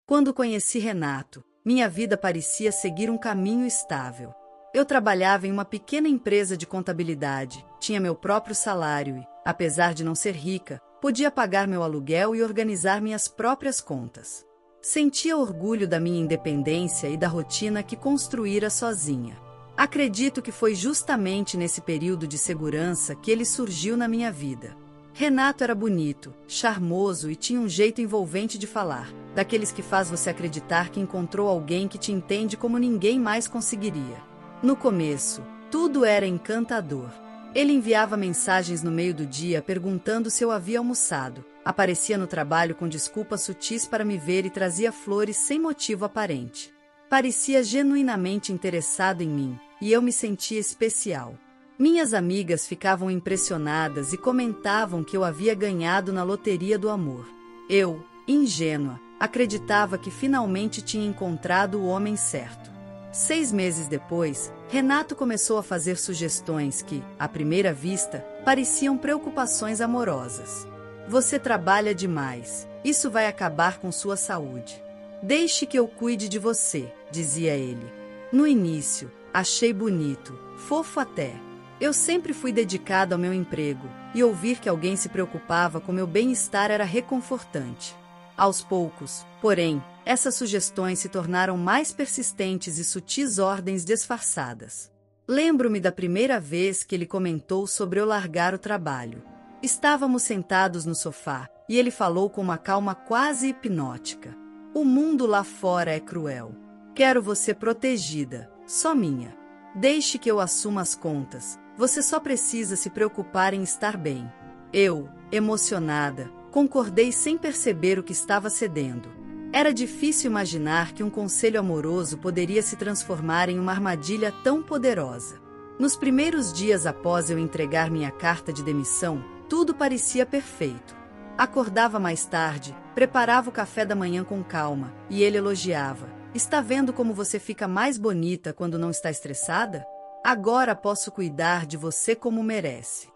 Quando conheci Renato, minha vida parecia seguir um caminho estável. Eu trabalhava em uma pequena empresa de contabilidade, tinha meu próprio salário e, apesar de não ser rica, podia pagar meu aluguel e organizar minhas próprias contas. Sentia orgulho da minha independência e da rotina que construíra sozinha. Acredito que foi justamente nesse período de segurança que ele surgiu na minha vida. Renato era bonito, charmoso e tinha um jeito envolvente de falar, daqueles que faz você acreditar que encontrou alguém que te entende como ninguém mais conseguiria. No começo, tudo era encantador. Ele enviava mensagens no meio do dia perguntando se eu havia almoçado, aparecia no trabalho com desculpas sutis para me ver e trazia flores sem motivo aparente. Parecia genuinamente interessado em mim, e eu me sentia especial. Minhas amigas ficavam impressionadas e comentavam que eu havia ganhado na loteria do amor. Eu, ingênua, acreditava que finalmente tinha encontrado o homem certo. 6 meses depois, Renato começou a fazer sugestões que, à primeira vista, pareciam preocupações amorosas. Você trabalha demais, isso vai acabar com sua saúde. Deixe que eu cuide de você, dizia ele. No início, achei bonito, fofo até. Eu sempre fui dedicado ao meu emprego, e ouvir que alguém se preocupava com meu bem-estar era reconfortante. Aos poucos, porém, essas sugestões se tornaram mais persistentes e sutis ordens disfarçadas. Lembro-me da primeira vez que ele comentou sobre eu largar o trabalho. Estávamos sentados no sofá, e ele falou com uma calma quase hipnótica. O mundo lá fora é cruel. Quero você protegida, só minha. Deixe que eu assuma as contas. Você só precisa se preocupar em estar bem. Eu, emocionada, concordei sem perceber o que estava cedendo. Era difícil imaginar que um conselho amoroso poderia se transformar em uma armadilha tão poderosa. Nos primeiros dias após eu entregar minha carta de demissão, tudo parecia perfeito. Acordava mais tarde, preparava o café da manhã com calma, e ele elogiava. Está vendo como você fica mais bonita quando não está estressada? Agora posso cuidar de você como merece.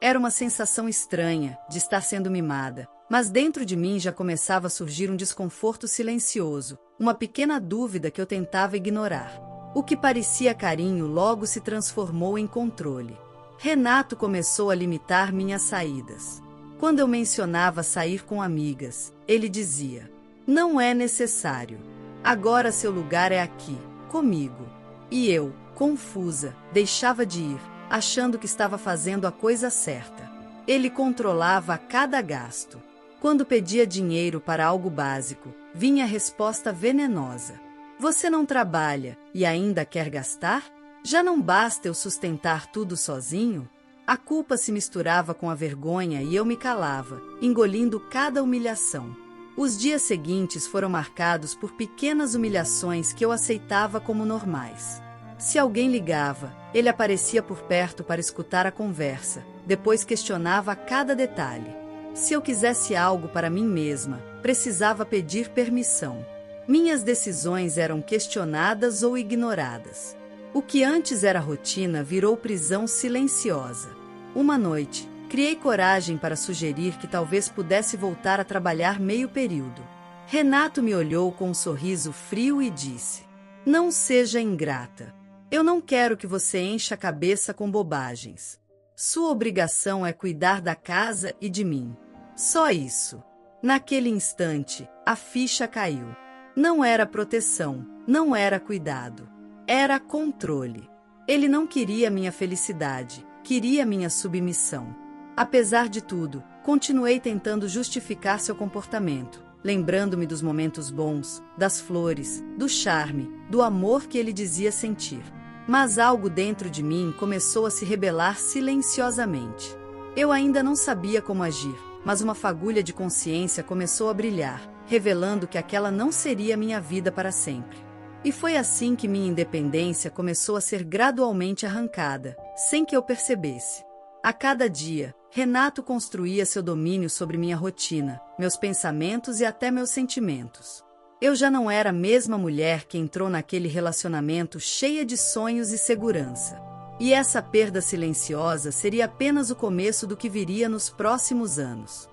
Era uma sensação estranha, de estar sendo mimada, mas dentro de mim já começava a surgir um desconforto silencioso, uma pequena dúvida que eu tentava ignorar. O que parecia carinho logo se transformou em controle. Renato começou a limitar minhas saídas. Quando eu mencionava sair com amigas, ele dizia: "Não é necessário. Agora seu lugar é aqui, comigo." E eu, confusa, deixava de ir, achando que estava fazendo a coisa certa. Ele controlava cada gasto. Quando pedia dinheiro para algo básico, vinha a resposta venenosa: "Você não trabalha e ainda quer gastar? Já não basta eu sustentar tudo sozinho?" A culpa se misturava com a vergonha e eu me calava, engolindo cada humilhação. Os dias seguintes foram marcados por pequenas humilhações que eu aceitava como normais. Se alguém ligava, ele aparecia por perto para escutar a conversa, depois questionava cada detalhe. Se eu quisesse algo para mim mesma, precisava pedir permissão. Minhas decisões eram questionadas ou ignoradas. O que antes era rotina virou prisão silenciosa. Uma noite, criei coragem para sugerir que talvez pudesse voltar a trabalhar meio período. Renato me olhou com um sorriso frio e disse: "Não seja ingrata. Eu não quero que você encha a cabeça com bobagens. Sua obrigação é cuidar da casa e de mim. Só isso." Naquele instante, a ficha caiu. Não era proteção, não era cuidado. Era controle. Ele não queria minha felicidade, queria minha submissão. Apesar de tudo, continuei tentando justificar seu comportamento, lembrando-me dos momentos bons, das flores, do charme, do amor que ele dizia sentir. Mas algo dentro de mim começou a se rebelar silenciosamente. Eu ainda não sabia como agir, mas uma fagulha de consciência começou a brilhar, revelando que aquela não seria minha vida para sempre. E foi assim que minha independência começou a ser gradualmente arrancada, sem que eu percebesse. A cada dia, Renato construía seu domínio sobre minha rotina, meus pensamentos e até meus sentimentos. Eu já não era a mesma mulher que entrou naquele relacionamento cheia de sonhos e segurança. E essa perda silenciosa seria apenas o começo do que viria nos próximos anos.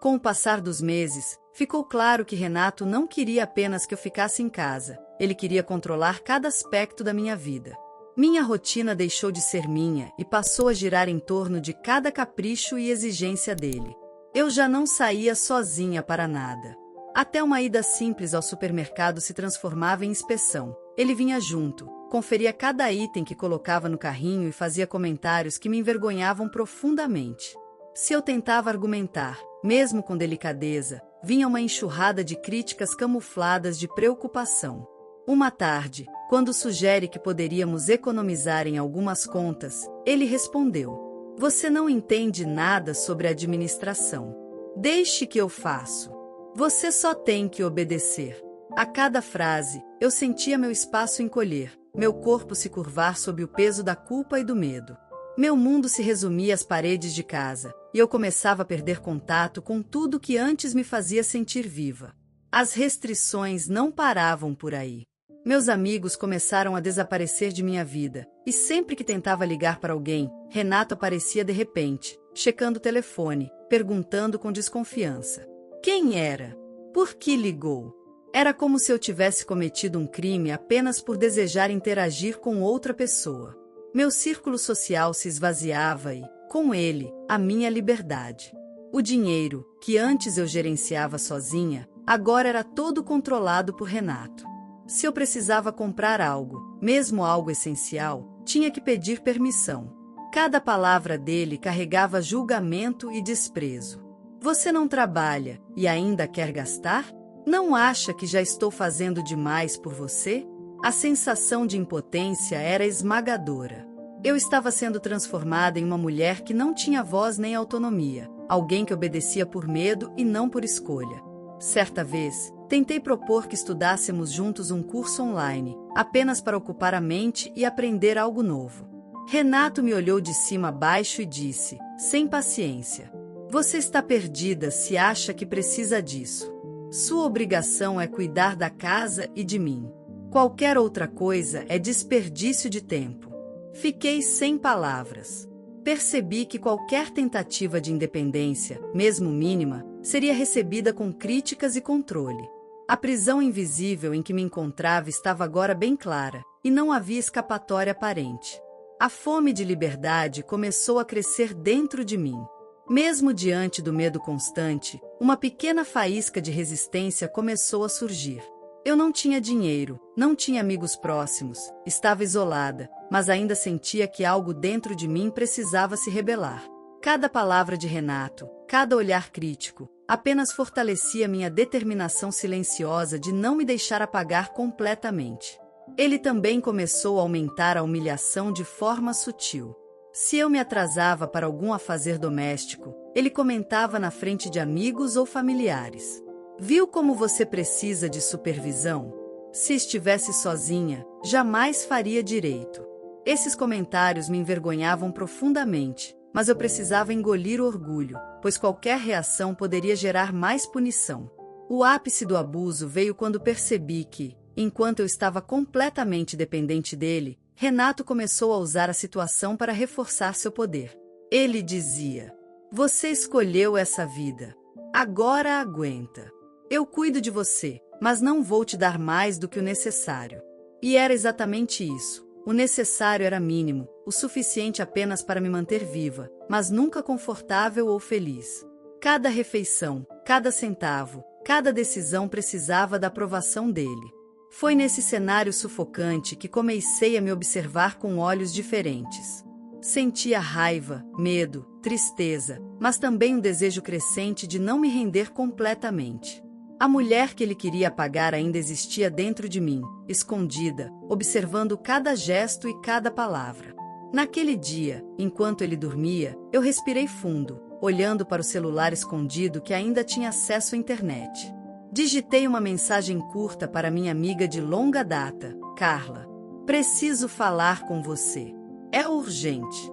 Com o passar dos meses, ficou claro que Renato não queria apenas que eu ficasse em casa, ele queria controlar cada aspecto da minha vida. Minha rotina deixou de ser minha e passou a girar em torno de cada capricho e exigência dele. Eu já não saía sozinha para nada. Até uma ida simples ao supermercado se transformava em inspeção. Ele vinha junto, conferia cada item que colocava no carrinho e fazia comentários que me envergonhavam profundamente. Se eu tentava argumentar, mesmo com delicadeza, vinha uma enxurrada de críticas camufladas de preocupação. Uma tarde, quando sugere que poderíamos economizar em algumas contas, ele respondeu: "Você não entende nada sobre administração. Deixe que eu faço. Você só tem que obedecer." A cada frase, eu sentia meu espaço encolher, meu corpo se curvar sob o peso da culpa e do medo. Meu mundo se resumia às paredes de casa, e eu começava a perder contato com tudo que antes me fazia sentir viva. As restrições não paravam por aí. Meus amigos começaram a desaparecer de minha vida, e sempre que tentava ligar para alguém, Renato aparecia de repente, checando o telefone, perguntando com desconfiança: quem era? Por que ligou? Era como se eu tivesse cometido um crime apenas por desejar interagir com outra pessoa. Meu círculo social se esvaziava e, com ele, a minha liberdade. O dinheiro, que antes eu gerenciava sozinha, agora era todo controlado por Renato. Se eu precisava comprar algo, mesmo algo essencial, tinha que pedir permissão. Cada palavra dele carregava julgamento e desprezo. Você não trabalha e ainda quer gastar? Não acha que já estou fazendo demais por você? A sensação de impotência era esmagadora. Eu estava sendo transformada em uma mulher que não tinha voz nem autonomia, alguém que obedecia por medo e não por escolha. Certa vez, tentei propor que estudássemos juntos um curso online, apenas para ocupar a mente e aprender algo novo. Renato me olhou de cima a baixo e disse, sem paciência: "Você está perdida se acha que precisa disso. Sua obrigação é cuidar da casa e de mim. Qualquer outra coisa é desperdício de tempo." Fiquei sem palavras. Percebi que qualquer tentativa de independência, mesmo mínima, seria recebida com críticas e controle. A prisão invisível em que me encontrava estava agora bem clara, e não havia escapatória aparente. A fome de liberdade começou a crescer dentro de mim. Mesmo diante do medo constante, uma pequena faísca de resistência começou a surgir. Eu não tinha dinheiro, não tinha amigos próximos, estava isolada, mas ainda sentia que algo dentro de mim precisava se rebelar. Cada palavra de Renato, cada olhar crítico, apenas fortalecia minha determinação silenciosa de não me deixar apagar completamente. Ele também começou a aumentar a humilhação de forma sutil. Se eu me atrasava para algum afazer doméstico, ele comentava na frente de amigos ou familiares: "Viu como você precisa de supervisão? Se estivesse sozinha, jamais faria direito." Esses comentários me envergonhavam profundamente, mas eu precisava engolir o orgulho, pois qualquer reação poderia gerar mais punição. O ápice do abuso veio quando percebi que, enquanto eu estava completamente dependente dele, Renato começou a usar a situação para reforçar seu poder. Ele dizia: "Você escolheu essa vida. Agora aguenta. Eu cuido de você, mas não vou te dar mais do que o necessário." E era exatamente isso. O necessário era mínimo, o suficiente apenas para me manter viva, mas nunca confortável ou feliz. Cada refeição, cada centavo, cada decisão precisava da aprovação dele. Foi nesse cenário sufocante que comecei a me observar com olhos diferentes. Sentia raiva, medo, tristeza, mas também um desejo crescente de não me render completamente. A mulher que ele queria apagar ainda existia dentro de mim, escondida, observando cada gesto e cada palavra. Naquele dia, enquanto ele dormia, eu respirei fundo, olhando para o celular escondido que ainda tinha acesso à internet. Digitei uma mensagem curta para minha amiga de longa data, Carla. "Preciso falar com você. É urgente."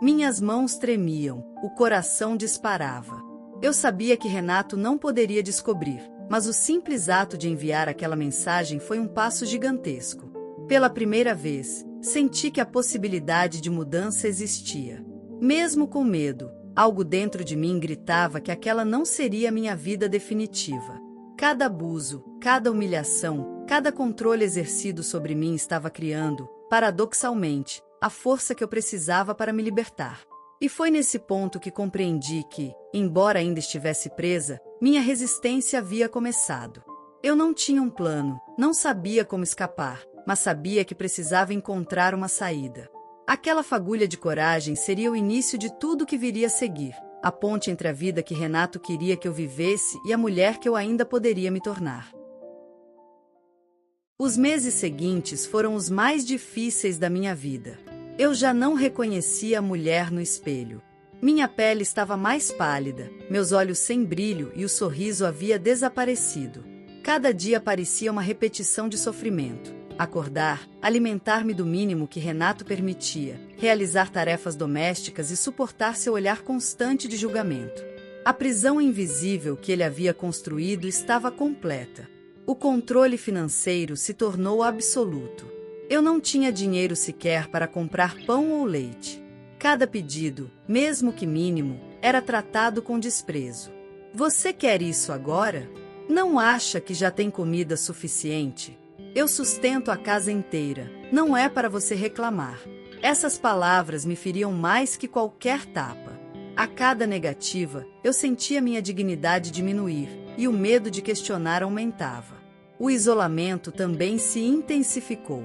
Minhas mãos tremiam, o coração disparava. Eu sabia que Renato não poderia descobrir, mas o simples ato de enviar aquela mensagem foi um passo gigantesco. Pela primeira vez, senti que a possibilidade de mudança existia. Mesmo com medo, algo dentro de mim gritava que aquela não seria minha vida definitiva. Cada abuso, cada humilhação, cada controle exercido sobre mim estava criando, paradoxalmente, a força que eu precisava para me libertar. E foi nesse ponto que compreendi que, embora ainda estivesse presa, minha resistência havia começado. Eu não tinha um plano, não sabia como escapar, mas sabia que precisava encontrar uma saída. Aquela fagulha de coragem seria o início de tudo que viria a seguir, a ponte entre a vida que Renato queria que eu vivesse e a mulher que eu ainda poderia me tornar. Os meses seguintes foram os mais difíceis da minha vida. Eu já não reconhecia a mulher no espelho. Minha pele estava mais pálida, meus olhos sem brilho e o sorriso havia desaparecido. Cada dia parecia uma repetição de sofrimento. Acordar, alimentar-me do mínimo que Renato permitia, realizar tarefas domésticas e suportar seu olhar constante de julgamento. A prisão invisível que ele havia construído estava completa. O controle financeiro se tornou absoluto. Eu não tinha dinheiro sequer para comprar pão ou leite. Cada pedido, mesmo que mínimo, era tratado com desprezo. Você quer isso agora? Não acha que já tem comida suficiente? Eu sustento a casa inteira. Não é para você reclamar. Essas palavras me feriam mais que qualquer tapa. A cada negativa, eu sentia minha dignidade diminuir, e o medo de questionar aumentava. O isolamento também se intensificou.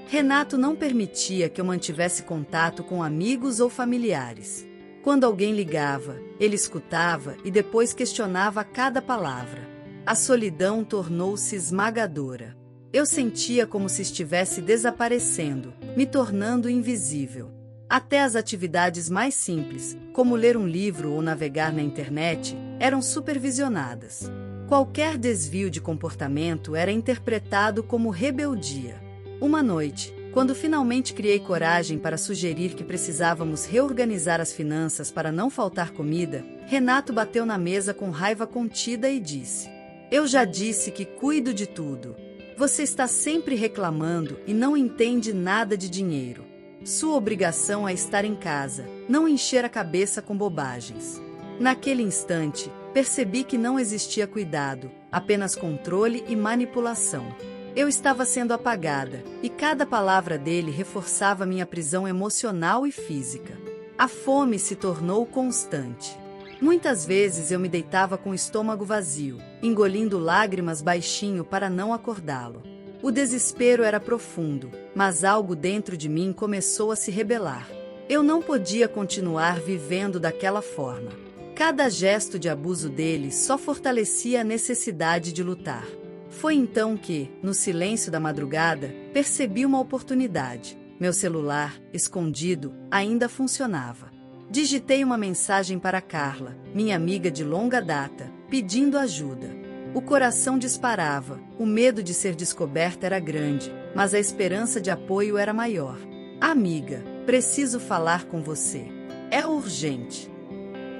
Renato não permitia que eu mantivesse contato com amigos ou familiares. Quando alguém ligava, ele escutava e depois questionava cada palavra. A solidão tornou-se esmagadora. Eu sentia como se estivesse desaparecendo, me tornando invisível. Até as atividades mais simples, como ler um livro ou navegar na internet, eram supervisionadas. Qualquer desvio de comportamento era interpretado como rebeldia. Uma noite, quando finalmente criei coragem para sugerir que precisávamos reorganizar as finanças para não faltar comida, Renato bateu na mesa com raiva contida e disse: "Eu já disse que cuido de tudo. Você está sempre reclamando e não entende nada de dinheiro. Sua obrigação é estar em casa, não encher a cabeça com bobagens." Naquele instante, percebi que não existia cuidado, apenas controle e manipulação. Eu estava sendo apagada, e cada palavra dele reforçava minha prisão emocional e física. A fome se tornou constante. Muitas vezes eu me deitava com o estômago vazio, engolindo lágrimas baixinho para não acordá-lo. O desespero era profundo, mas algo dentro de mim começou a se rebelar. Eu não podia continuar vivendo daquela forma. Cada gesto de abuso dele só fortalecia a necessidade de lutar. Foi então que, no silêncio da madrugada, percebi uma oportunidade. Meu celular, escondido, ainda funcionava. Digitei uma mensagem para Carla, minha amiga de longa data, pedindo ajuda. O coração disparava, o medo de ser descoberta era grande, mas a esperança de apoio era maior. "Amiga, preciso falar com você. É urgente."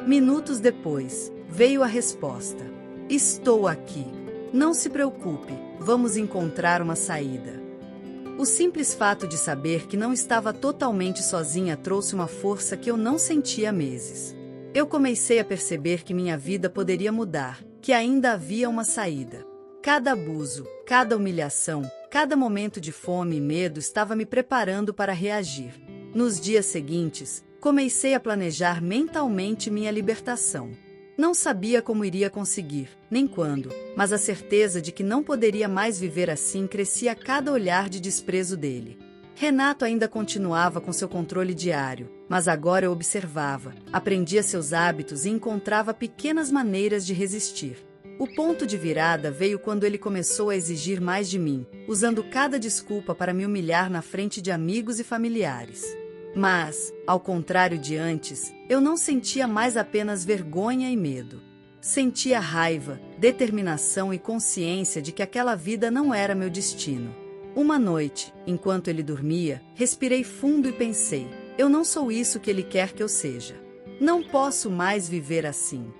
Minutos depois, veio a resposta: "Estou aqui. Não se preocupe, vamos encontrar uma saída." O simples fato de saber que não estava totalmente sozinha trouxe uma força que eu não sentia há meses. Eu comecei a perceber que minha vida poderia mudar, que ainda havia uma saída. Cada abuso, cada humilhação, cada momento de fome e medo estava me preparando para reagir. Nos dias seguintes, comecei a planejar mentalmente minha libertação. Não sabia como iria conseguir, nem quando, mas a certeza de que não poderia mais viver assim crescia a cada olhar de desprezo dele. Renato ainda continuava com seu controle diário, mas agora eu observava, aprendia seus hábitos e encontrava pequenas maneiras de resistir. O ponto de virada veio quando ele começou a exigir mais de mim, usando cada desculpa para me humilhar na frente de amigos e familiares. Mas, ao contrário de antes, eu não sentia mais apenas vergonha e medo. Sentia raiva, determinação e consciência de que aquela vida não era meu destino. Uma noite, enquanto ele dormia, respirei fundo e pensei: eu não sou isso que ele quer que eu seja. Não posso mais viver assim.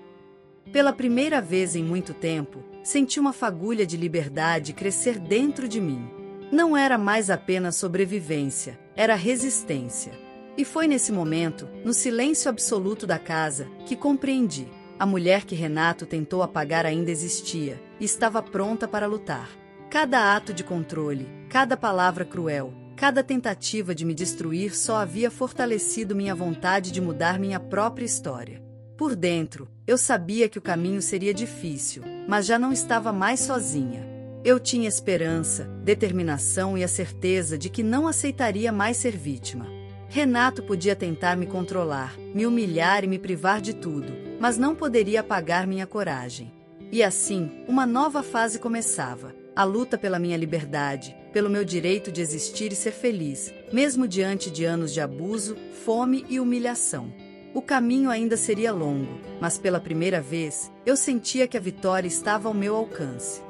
Pela primeira vez em muito tempo, senti uma fagulha de liberdade crescer dentro de mim. Não era mais apenas sobrevivência, era resistência. E foi nesse momento, no silêncio absoluto da casa, que compreendi. A mulher que Renato tentou apagar ainda existia, e estava pronta para lutar. Cada ato de controle, cada palavra cruel, cada tentativa de me destruir só havia fortalecido minha vontade de mudar minha própria história. Por dentro, eu sabia que o caminho seria difícil, mas já não estava mais sozinha. Eu tinha esperança, determinação e a certeza de que não aceitaria mais ser vítima. Renato podia tentar me controlar, me humilhar e me privar de tudo, mas não poderia apagar minha coragem. E assim, uma nova fase começava. A luta pela minha liberdade, pelo meu direito de existir e ser feliz, mesmo diante de anos de abuso, fome e humilhação. O caminho ainda seria longo, mas pela primeira vez, eu sentia que a vitória estava ao meu alcance.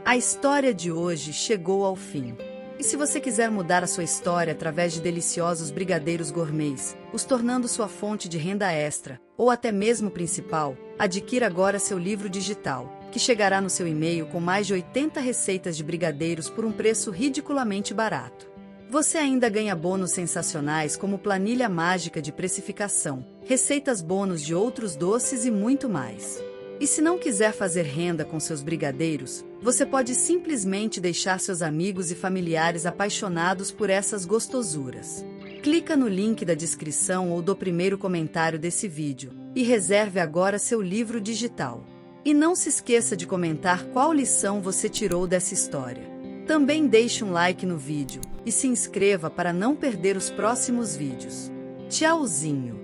A história de hoje chegou ao fim. E se você quiser mudar a sua história através de deliciosos brigadeiros gourmets, os tornando sua fonte de renda extra, ou até mesmo principal, adquira agora seu livro digital, que chegará no seu e-mail com mais de 80 receitas de brigadeiros por um preço ridiculamente barato. Você ainda ganha bônus sensacionais como planilha mágica de precificação, receitas bônus de outros doces e muito mais. E se não quiser fazer renda com seus brigadeiros, você pode simplesmente deixar seus amigos e familiares apaixonados por essas gostosuras. Clica no link da descrição ou do primeiro comentário desse vídeo e reserve agora seu livro digital. E não se esqueça de comentar qual lição você tirou dessa história. Também deixe um like no vídeo e se inscreva para não perder os próximos vídeos. Tchauzinho!